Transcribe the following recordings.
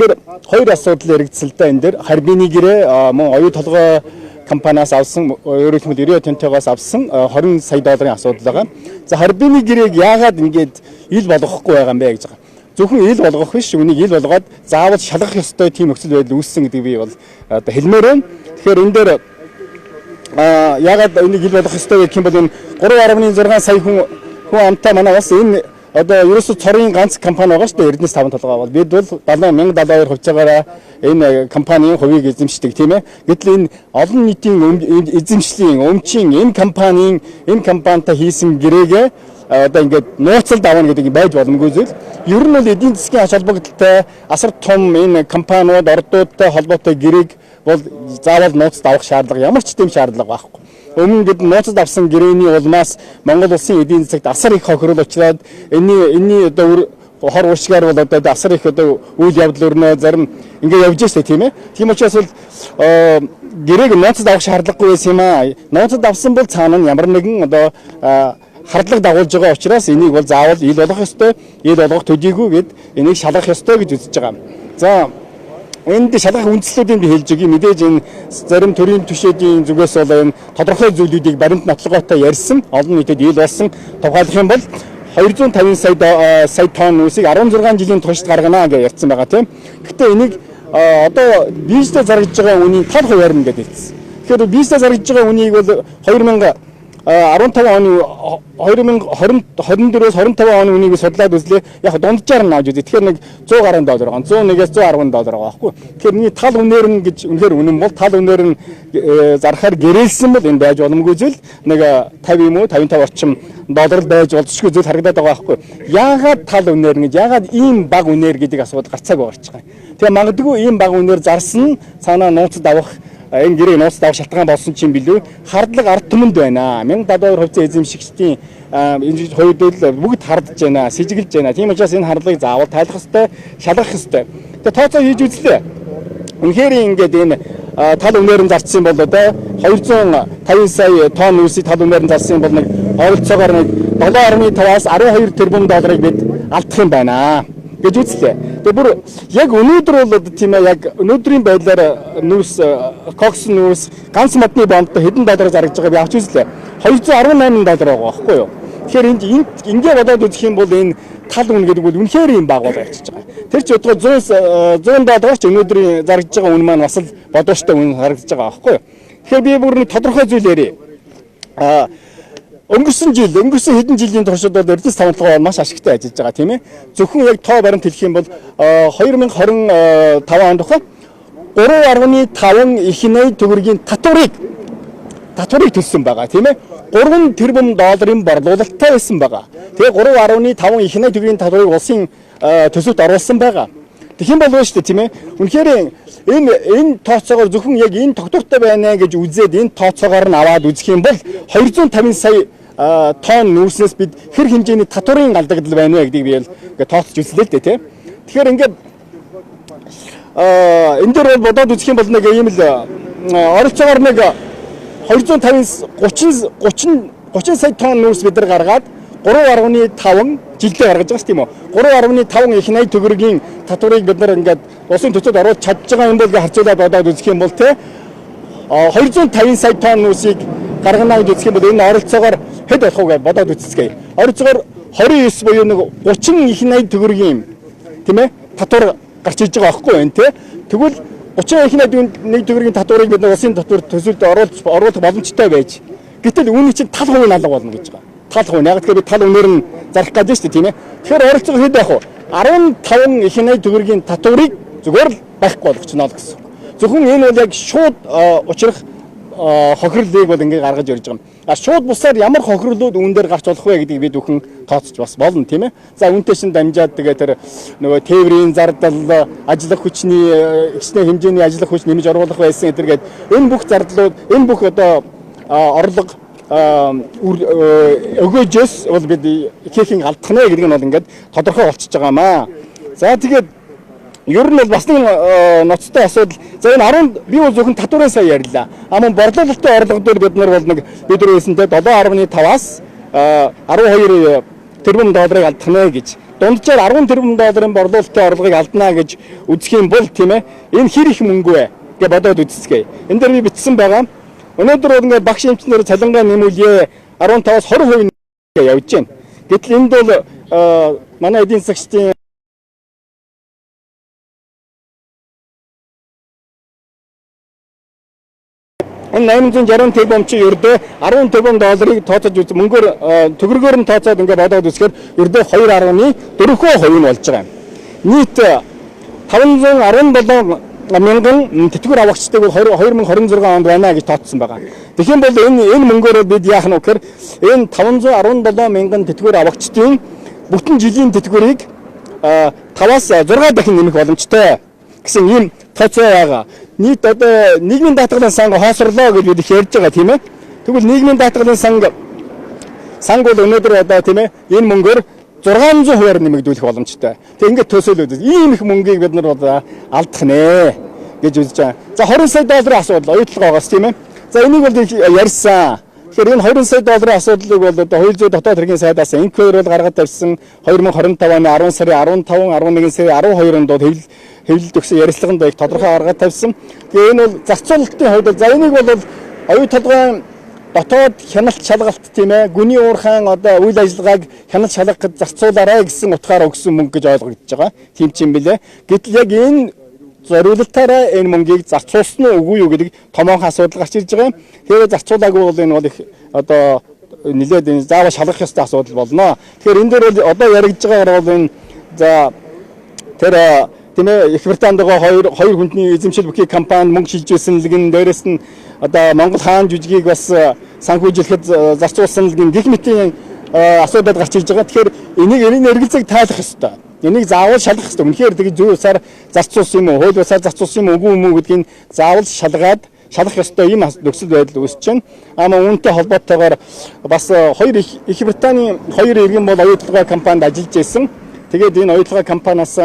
Тэгэхээр хоёр асуудал яригдсалтай энэ дээр Харбины гэрээ мөн оюу толгой компаниас авсан өөрөөр хэлбэл Ирио Тинтогоос авсан 20 сая долларын асуудал байгаа. За Харбины гэрээг яагаад ингэж ил болгохгүй байгаа юм бэ гэж байгаа. Зөвхөн ил болгох биш, үнийг ил болгоод заавал шалгах ёстой тийм нөхцөл байдал үүссэн гэдэг би бол одоо хэлмээр байна. Тэгэхээр энэ дээр яагаад энийг ил болгох ёстой гэх юм бол энэ 3.6 сая хүн амтай манай бас энэ одоо ерөөсө цорын ганц компани байгаа шүү дээ. Эрдэнэс 5 толгой бол бид бол 70,072 хувьцаагаараа энэ компанийн хувийг эзэмшдэг тийм ээ. Гэтэл энэ олон нийтийн эзэмшлийн өмчийн энэ компанитай хийсэн гэрээгээ одоо ингээд нууцлалд авах гэдэг байж боломгүй зүйл. Ер нь бол эдийн засгийн ач холбогдолтой асар том энэ компаниуд ордуудтай холбоотой гэрээг бол заавал нууцлалд авах шаардлага ямар ч тийм шаардлага байхгүй. Өмнө бид нууцлалд авсан гэрээний улмаас Монгол улсын эдийн засагт асар их хохирол учраад энэний одоо хор уршгаар бол одоо асар их одоо үйл явдал өрнө зарим ингээд явж штэ тийм ээ. Тийм учраас бол гэрээг нууцлалд авах шаардлагагүй байсан юм аа. Нууцлалд авсан бол цаана нь ямар нэгэн одоо хардлага дагуулж байгаа учраас энийг бол заавал ил болгох ёстой, ил болгох төдийгүй бид энийг шалгах ёстой гэж үзэж байгаа. За энд шалгах үндслүүдийг би хэлж өгье. Мэдээж энэ зарим төрийн түвшээдийн зүгээс бол энэ тодорхой зүйлүүдийг баримт нотлогоотой ярьсан, олон нийтэд ил болсон. Тухайлбал юм бол 250 сая тонн үсийг 16 жилийн туршид гаргана гэж ярьсан байгаа тийм. Гэтэ энийг одоо бийжтэй зарагдж байгаа үнийн тал хуваарна гэдэг хэлсэн. Тэгэхээр бийжтэй зарагдж байгаа үнийг бол 2015 оны 2024-өөс 25 оны үнийг судлаад үзлээ. Яг дунджаар нь авч үзье. Тэгэхээр нэг 100 гаруй доллар байгаа. 101-ээс 110 доллар байгаа байхгүй. Тэгэхээр миний тал үнээр нь гэж үнэхээр үнэн бол тал үнээр нь зарахаар гэрээлсэн бол энэ байж боломгүй зүйл нэг 50 юм уу 55 орчим доллар байж болзошгүй зүйл харагдаад байгаа байхгүй. Яагаад тал үнээр нь гэж яагаад ийм бага үнээр гэдэг асуудал гарцаагүй гарч байгаа. Тэгээ магадгүй ийм бага үнээр зарсан цаанаа нууцд авах энэ гэрээг нууцд авах шалтгаан болсон чинь билүү хардлага ард түмэнд байна. 1072% эзэмшигчдийн энэ хувьд л бүгд хардж байна, сэжиглж байна. Тийм учраас энэ хардлагыг заавал тайлах ёстой, шалгах ёстой. Тэгээ тооцоо хийж үзлээ. Үнэхээр ингээд энэ тал үнээр нь зарцсан бол одоо 250 сая тонн үсийг тал үнээр нь зарсан бол нэг ойролцоогоор нэг 7.5-аас 12 тэрбум долларыг бид алдах юм байна гэж үзлээ. Тэгээ бүр яг өнөөдөр бол тийм ээ яг өнөөдрийн байдлаар нүүрс кокс нүүрс ганц модны бондтой хэдэн доллараар зарагдж байгааг би авч үзлээ. 218 доллар байгаа байхгүй юу? Тэгэхээр энд ингээ бодоод үзэх юм бол энэ тал үн гэдэг бол үнэхээр юм баг болоо явчихж байгаа. Тэр чи өдгөө 100 доллар ч өнөөдрийн зарагдж байгаа үн маань бас л бодоочтой үн харагдаж байгаа байхгүй юу? Тэгэхээр би бүр нэг тодорхой зүйл ярив. Өнгөрсөн хэдэн жилийн туршид бол Эрдэнэс 5 толгой маш ашигтай ажиллаж байгаа тийм ээ. Зөвхөн яг тоо баримт хэлэх юм бол 2025 онд 3.5 их найд төгрөгийн татварыг төлсөн байгаа тийм ээ. 3 тэрбум долларын борлуулалттай байсан байгаа. Тэгээ 3.5 их найд төгрөгийн татварыг улсын төсөвт оруулсан байгаа. Тэгэх юм болов шүү дээ тийм ээ. Үнэхээр энэ тооцоогоор зөвхөн яг энэ тогтвортой байна гэж үзээд энэ тооцоогоор нь аваад үзэх юм бол 250 сая тонн нүүрснээс бид хэр хэмжээний татварын алдагдал байна вэ гэдгийг би ингээд тооцож үзлээ л дээ тийм. Тэгэхээр ингээд энэ дээр бодоод үзэх юм бол нэг ийм л оролцоогоор нэг 230 сая тонн нүүрс бид нар гаргаад 3.5 жилдээ гаргаж байгаа шүү тийм үү. 3.5 их найд төгрөгийн татварыг бид нар ингээд улсын төсөвд оруулж чадж байгаа юм бол харьцуулаад бодоод үзэх юм бол те 250 сая тонн нүүрсийг гаргана гэж үзэх юм бол энэ оролцоогоор хэд болох вэ гэж бодоод үзцгээе. Оролцоогоор 29 буюу нэг 30 их найд төгрөгийн тийм ээ татвар гарч иж байгаа байхгүй байна те. Тэгвэл 30 их найд төгрөгийн татварыг бид нар улсын татвар төсөвд оруулах боломжтой байж. Гэтэл үүний чинь тал хувийн алга болно гэж байгаа. Тал хувь. Яг тэгэхээр тал үнээр нь зарах гэж шүү дээ тийм ээ. Тэгэхээр ойролцоогоор хэд байх вэ? 15 их найд төгрөгийн татварыг зүгээр л байхгүй болгочихно л гэсэн. Зөвхөн энэ бол яг шууд учрах хохирлыг бол ингээд гаргаж ирж байгаа юм. Шууд бусаар ямар хохирлууд үүн дээр гарч болох вэ гэдгийг бид бүхэн тооцож бас болно тийм ээ. За үүнтэй шин дамжаад тэгээ тэр нөгөө тээврийн зардал, ажиллах хүчний ихснэ хэмжээний ажиллах хүч нэмж оруулах байсан гэдэргээд энэ бүх зардлууд, энэ бүх одоо орлого өгөөжөөс бол бид ихээхэн алдах нэ гэдэг нь бол ингээд тодорхой болчихж байгаа маа. За тэгээд ер нь бол бас нэг ноцтой асуудал. За энэ би бол зөвхөн татварын сая ярьлаа. Мөн борлуулалтын орлого дээр бид нар бол нэг бид нэрээсэнтэй 7.5-аас 12 тэрбум долларыг алдах нэ гэж дунджаар 10 тэрбум долларын борлуулалтын орлогыг алдна гэж үзэх юм бол тийм ээ энэ хэр их мөнгө вэ гэж бодоод үзцгээе. Энэ дээр би бичсэн байгаа. Өнөөдөр ингээд багш эмчнэр цалингаа нэмүүлээ 15-аас 20% явж байна. Гэтэл энд бол манай эдийн засгийн энэ 860 тэрбум чи ердөө 10 тэрбум долларыг тооцож үз мөнгөөр төгрөгөөр нь тооцоод ингээд бодоод үзэхээр ердөө 2.4% нь болж байгаа юм. Нийт 517 мянган тэтгэвэр авагчдыг бол 2026 онд байна гэж тооцсон байгаа. Тэгэх юм бол энэ мөнгөөр бид яах нь вэ гэхээр энэ 517 мянган тэтгэвэр авагчдын бүтэн жилийн тэтгэврийг 5-аас 6 дахин нэмэх боломжтой гэсэн ийм тооцоо байгаа. Нийт одоо нийгмийн даатгалын санг хоосрлоо гэж бид ярьж байгаа тийм ээ. Тэгвэл нийгмийн даатгалын санг бол өнөөдөр одоо тийм ээ энэ мөнгөөр 600% нэмэгдүүлэх боломжтой. Тэг ингээд төсөөлөд ийм их мөнгийг бид нар одоо алдах нэ гэж үзэж байгаа. За 20 сая долларын асуудал оюутлагаагаас тийм ээ. За энийг бол ярьсан. Тэгэхээр энэ 20 сая долларын асуудлыг бол одоо хууль зүйн дотоод хэргийн сайдаас инквер гаргаад тавьсан 2025 оны 10 сарын 15, 11 сарын 12-нд хэвлэлд өгсөн ярилцлаганд их тодорхой гаргаад тавьсан. Тэгээ энэ бол зарцуулалтын хувьд за энийг бол оюу толгойн дотоод хяналт шалгалт тийм ээ гүний уурхайн одоо үйл ажиллагааг хяналт шалгахад зарцуулаарай гэсэн утгаараа өгсөн мөнгө гэж ойлгогдож байгаа. Тийм ч юм бэлээ. Гэтэл яг энэ зориулалтаараа энэ мөнгийг зарцуулсан уу үгүй юу гэдэг томоохон асуудал гарч ирж байгаа. Тэгэхээр зарцуулаагүй бол энэ бол их одоо нэлээд энэ заавал шалгах ёстой асуудал болно. Тэгэхээр энэ дээр бол одоо яригдж байгаагаар бол энэ за тэр тийм ээ Их Британд байгаа хоёр хүнний эзэмшил бүхий компани мөнгө шилжүүлсэн лгэн дээрээс нь одоо Монгол хаан жүжигийг бас санхүүжүүлэхэд зарцуулсан лгэн гэх мэтийн асуудал гарч ирж байгаа. Тэгэхээр энийг эргэлзээг тайлах ёстой. Энийг заавал шалгах ёстой. Үнэхээр тэгээд зөв усаар зарцуулсан юм уу, хууль бусаар зарцуулсан юм уу, үгүй юм уу гэдгийг заавал шалгах ёстой ийм нөхцөл байдал үүсэж байна. Ама үүнтэй холбоотойгоор бас хоёр Их Британий хоёр иргэн бол оюутлагын компанид ажиллаж байсан. Тэгээд энэ оюутлагын компаниас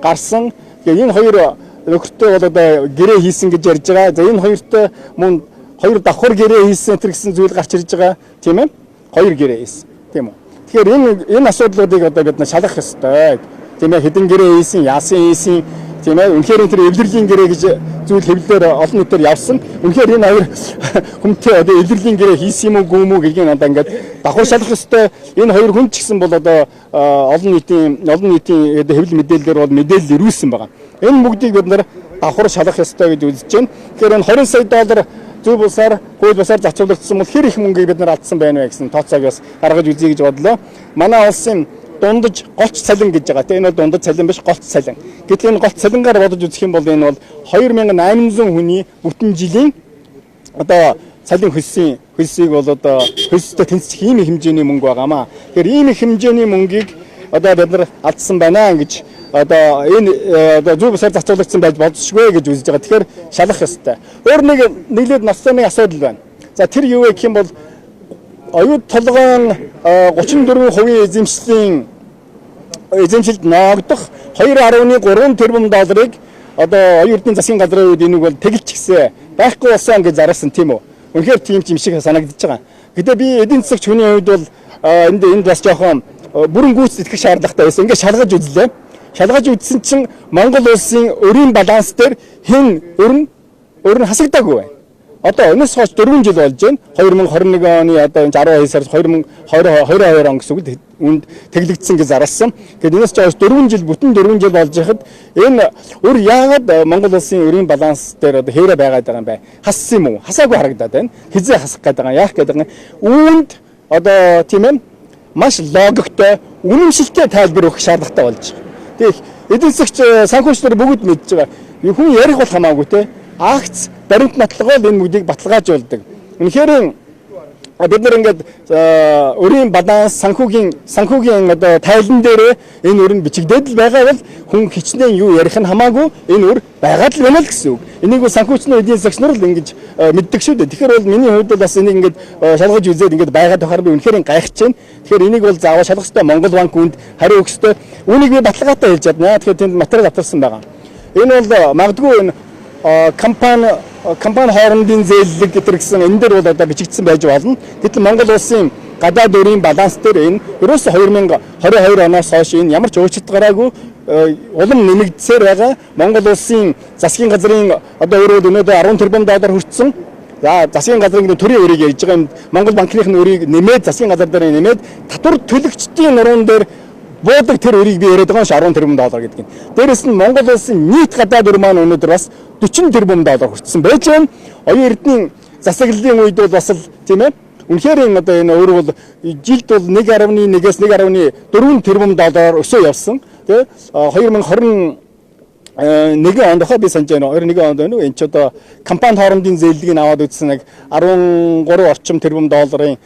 гарсан. Энэ хоёр нөхөртэй бол одоо гэрээ хийсэн гэж ярьж байгаа. За энэ хоёртой мөн хоёр давхар гэрээ хийсэн гэсэн зүйл гарч ирж байгаа. Тийм ээ? Хоёр гэрээ хийсэн. Тийм үү? Тэгэхээр энэ асуудлуудыг одоо бид шалгах ёстой. Тийм ээ? Хэдэн гэрээ хийсэн, яасан хийсэн, тийм ээ? Үнэхээр тэр эвлэрлийн гэрээ гэж зүйл хэвлэлээр олон нийтээр явсан. Үнэхээр энэ хоёр хүнтэй одоо эвлэрлийн гэрээ хийсэн юм уу, гүм үү гэдгийг одоо ингээд давхар шалгах ёстой. Энэ хоёр хүн ч гэсэн бол одоо олон нийтийн хэвлэл мэдээлэлээр бол мэдээлэл ирүүлсэн байгаа. Энэ бүгдийг бид нар давхар шалгах ёстой гэж үзэж байна. Тэгэхээр энэ 20 сая доллар зөв бусаар, хууль бусаар зарцуулагдсан бол хэр их мөнгөийг бид нар алдсан байна вэ гэсэн тооцоог бас гаргаж үзье гэж бодлоо. Манай улсын дундаж голч цалин гэж байгаа. Энэ бол дундаж цалин биш, голч цалин. Гэтэл энэ голч цалингаар бодож үзэх юм бол энэ бол 2800 хүний бүтэн жилийн одоо цалин хөлсийг бол одоо хөлсөд тэнцэх ийм хэмжээний мөнгө байгаамаа. Тэгэхээр ийм хэмжээний мөнгийг одоо бид нар алдсан байна гэж одоо энэ одоо зөв бусаар зарцуулагдсан байж болзошгүй гэж үзэж байгаа. Тэгэхээр шалгах ёстой. Өөр нэглээд ноцтой нэг асуудал байна. За тэр юу вэ гэх юм бол оюут толгойн 34% эзэмшилд ноогдох 2.3 тэрбум долларыг одоо оюун эрдэнэ засгийн газрын үед энийг бол тэгэлчихсэн байхгүй болсон гэж зарласан тийм үү. Үнэхээр тийм шиг санагдаж байгаа. Гэтэ би эдийн засагч хүний хувьд бол энд бас жоохон бүрэн гүйц итгэх шаардлагатай байсан. Ингээд шалгаж үзлээ. Шалгаж үзсэн чинь Монгол улсын өрийн баланс дээр хэн өөр нь хасагдаагүй байна. Одоо өнөөс хойш 4 жил болж байна. 2021 оны одоо 12 сараас 2022 он гэсэн үг үнд тэглэгдсэн гэж зарласан. Гэтэл энэс хойш 4 жил бүтэн 4 жил болж байхад энэ өр яагаад Монгол улсын өрийн баланс дээр одоо хэврэ байгаад байгаа юм бэ? Хассан юм уу? Хасаагүй харагдаад байна. Хизээ хасах гэдэг байгаа. Яах гэдэг нь үүнд одоо тийм ээ маш логиктой, үнэмшилтэй тайлбар өгөх шаардлагатай болж байгаа. Тэгэх эдийн засагч санхүүжилтээр бүгд мэдж байгаа. Хүн ярих бол хамаагүй те. Акц баримт нотлогоо энэ бүгдийг баталгаажуулдаг. Үнэхээр бид нар ингээд өрийн баланс санхүүгийн одоо тайлан дээр энэ өр нь бичигдээд л байгаа бол хүн хичнээн юу ярих нь хамаагүй энэ өр байгаад л байна л гэсэн үг. Энийг бол санхүүчний эдийн засагч нар л ингэж мэддэг шүү дээ. Тэгэхээр бол миний хувьд бас энийг ингээд шалгаж үзээд ингээд байгаад байхаар би үнэхээр гайхаж байна. Тэгэхээр энийг бол заавал шалгах ёстой. Монгол банк үнд хариу өгөх ёстой. Үүнийг би баталгаатай хэлж чадна. Тэгэхээр тэнд материал авторсан байгаа. Энэ бол магадгүй энэ компани хоорондын зээллэг гэдэг гэсэн энэ дээр бол одоо бичигдсэн байж болно. Гэтэл Монгол улсын гадаад өрийн баланс дээр энэ ерөөсө 2022 оноос хойш энэ ямар ч өөрчлөлт гараагүй улам нэмэгдсээр байгаа Монгол улсын засгийн газрын одоо өөрөөр өнөөдөр 10 тэрбум доллар хүртсэн. За засгийн газрын төрийн өрийг ярьж байгаа юм Монгол банкны өрийг нэмээд засгийн газар дээр нэмээд татвар төлөгчдийн нуруунд дээр буудаг тэр өрийг би яриад байгаа ш 10 тэрбум доллар гэдэг нь. Дээрэс нь Монгол улсын нийт гадаад өр маань өнөөдөр бас 40 тэрбум доллар хүртсэн байж байна. Оюун эрдэнийн засаглалын үед бол бас л тийм ээ. Үнэхээр энэ одоо энэ өөр бол жилд бол 1.1-ээс 1.4 тэрбум доллар өсөө явсан. Тэгээ 2021 онд хаа би санаж байна. 21 онд энэ ч одоо компани хоорондын зээллийг аваад үзсэн нэг 13 орчим тэрбум долларын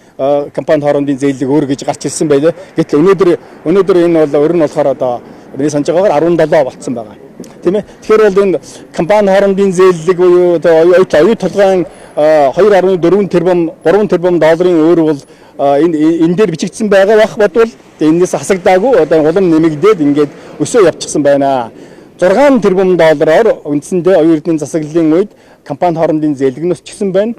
компани хоорондын зээллийг өөр гэж гарч ирсэн байлаа. Гэтэл өнөөдөр энэ бол өөр нь болохоор одоо би санаж байгаагаар 17 болцсон байгаа. Тийм ээ. Тэгэхээр бол энэ компани хоорондын зээллэг буюу одоо оюун толгойн 2.4 тэрбум 3 тэрбум долларын өөр бол энэ дээр бичигдсэн байгаа байх бодвол энэс хасагдаагүй одоо улам нэмэгдээд ингээд өсөө явчихсан байна. 6 тэрбум доллараар үндсэндээ оюун эрдэнийн засаглалын үед компани хоорондын зээлэг нь өсчихсөн байна.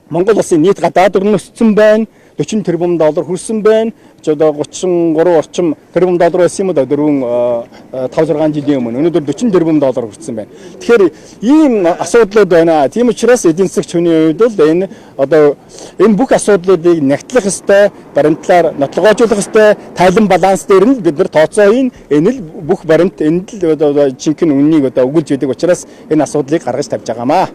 Монгол улсын нийт гадаад өр нь өссөн байна. 40 тэрбум доллар хүрсэн байна. Ч одоо 33 орчим тэрбум доллар байсан юм да 5-6 жилийн өмнө. Өнөөдөр 40 тэрбум доллар хүрсэн байна. Тэгэхээр ийм асуудлууд байна. Тийм учраас эдийн засагч хүний хувьд бол энэ бүх асуудлуудыг нягтлах ёстой, баримтлаар нотлогоожуулах ёстой, тайлан баланс дээр нь бид нар тооцоо хийн. Энэ л бүх баримт энэ л жинхэнэ үннийг өгүүлж байдаг учраас энэ асуудлыг гаргаж тавьж байгаамаа.